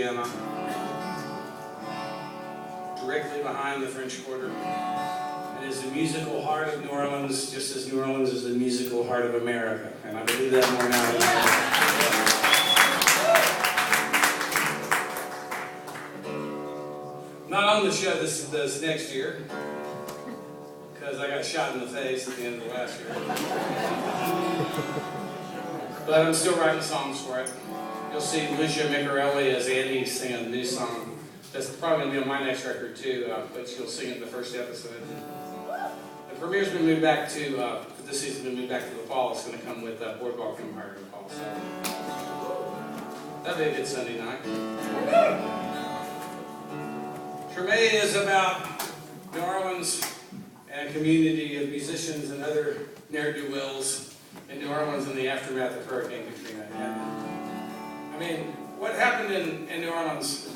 Louisiana, directly behind the French Quarter. It is the musical heart of New Orleans, just as New Orleans is the musical heart of America. And I believe that more now than ever. Not on the show this next year, because I got shot in the face at the end of last year. But I'm still writing songs for it. You'll see Lucia Earle as Andy sing a new song. That's probably going to be on my next record too, but she'll sing it in the first episode. The premiere's been moved back to, this season's been moved back to the fall. It's going to come with Boardwalk Empire in the fall. So that'll be a good Sunday night. Treme is about New Orleans and a community of musicians and other ne'er-do-wells in New Orleans in the aftermath of Hurricane Katrina. And, I mean, what happened in New Orleans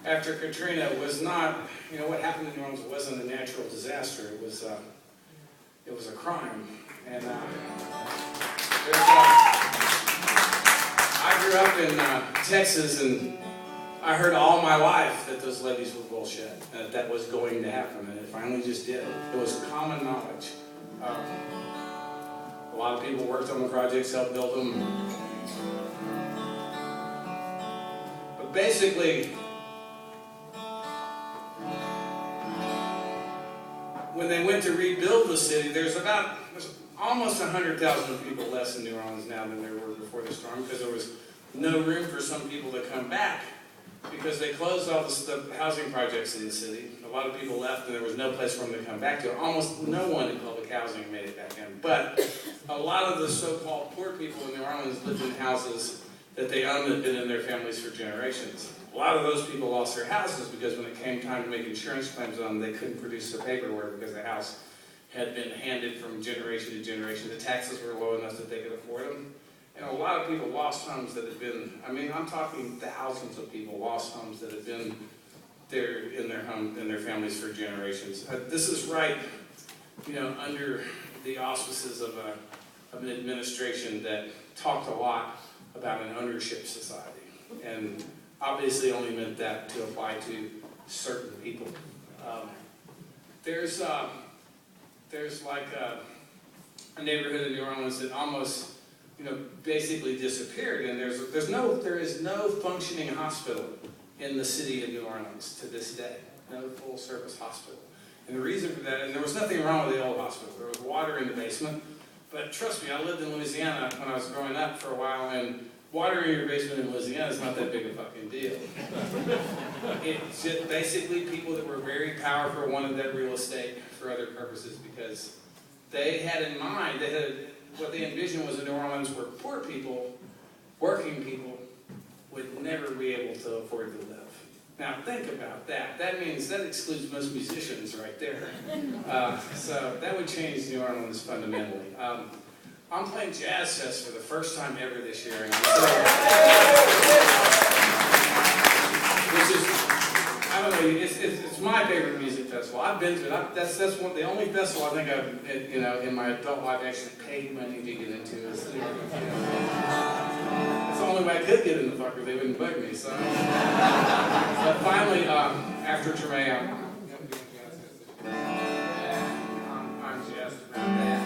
after Katrina was not, what happened in New Orleans wasn't a natural disaster. It was a crime. And I grew up in Texas, and I heard all my life that those levees were bullshit, and that was going to happen, and it finally just did. It was common knowledge. A lot of people worked on the projects, helped build them. But basically, when they went to rebuild the city, there's almost 100,000 people less in New Orleans now than there were before the storm, because there was no room for some people to come back, because they closed all the housing projects in the city. A lot of people left, and there was no place for them to come back to. Almost no one in public housing made it back in. But a lot of the so-called poor people in New Orleans lived in houses that they owned that had been in their families for generations. A lot of those people lost their houses because when it came time to make insurance claims on them, they couldn't produce the paperwork because the house had been handed from generation to generation. The taxes were low enough that they could afford them. And a lot of people lost homes that had been, I'm talking thousands of people lost homes that had been there in their families for generations. This is right, under the auspices of an administration that talked a lot about an ownership society, and obviously only meant that to apply to certain people. There's like a neighborhood in New Orleans that almost basically disappeared, and there is no functioning hospital in the city of New Orleans to this day. No full service hospital. And the reason for that, and there was nothing wrong with the old hospital. There was water in the basement, but trust me, I lived in Louisiana when I was growing up for a while, and water in your basement in Louisiana is not that big a fucking deal. It's just basically people that were very powerful wanted that real estate for other purposes, because they had in mind, what they envisioned was a New Orleans where poor people, working people, would never be able to afford to live. Now think about that. That means that excludes most musicians right there. So that would change New Orleans fundamentally. I'm playing Jazz Fest for the first time ever this year, and I'm so, which is, I don't know, it's my favorite music festival. I've been to it. That's the only festival I think I've, in my adult life actually paid money to get into. It's the only way I could get in the fucker. They wouldn't bug me. So, but finally, after Treme, I'm jazzed about that.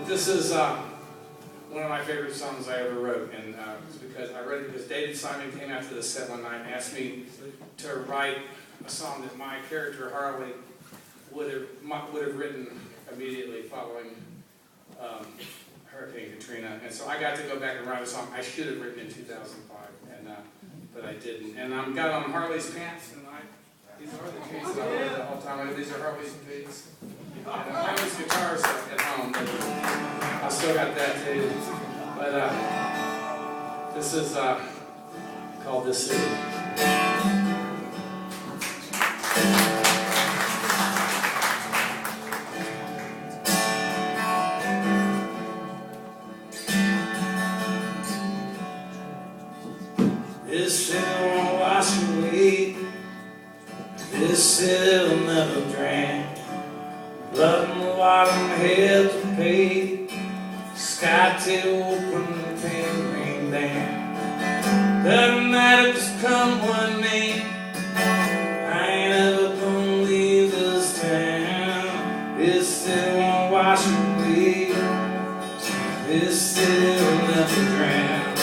This is one of my favorite songs I ever wrote, and it's because I wrote it because David Simon came after the set one night and asked me to write a song that my character Harley would have written immediately following Hurricane Katrina, and so I got to go back and write a song I should have written in 2005, but I didn't. And I'm got on Harley's pants, and these are the pants that I wear the whole time. These are Harley's pants. And I have his guitars at home, but I still got that too. But this is called This City. This city won't wash away. This city will never drain. Blood in the water, my head's paid. Sky till open, the pain rain down. Doesn't matter, just come one name. I ain't ever gonna leave this town. This city won't wash away. This city will never drown.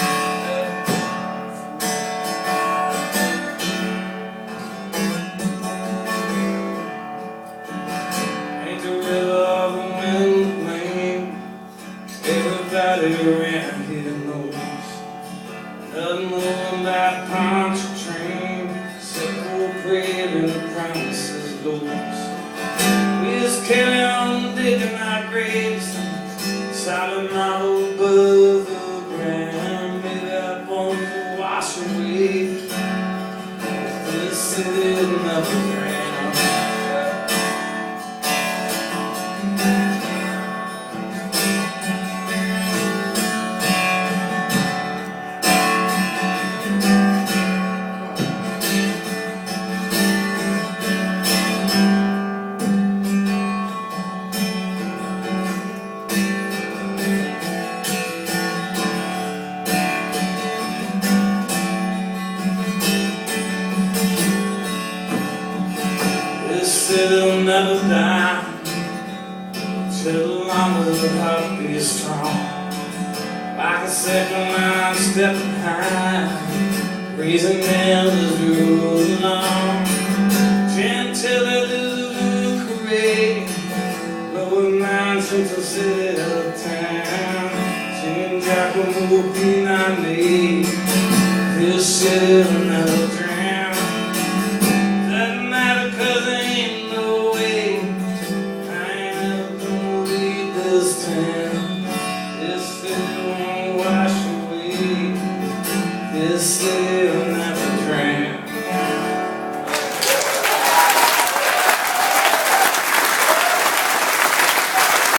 Ain't the river of the wind blame. Everybody around here knows. Nothing more that poncho train, simple prayer and the promises goes. We just carry on digging our graves, silent all above the ground. Maybe our bones will wash away. This city will never drown. This city will never die till the long as the heart be strong. Like a second line stepping high, raising elders rule along. Gentility to the parade, blowing minds into city of town. Singing Jack will be not made. This city will never drown.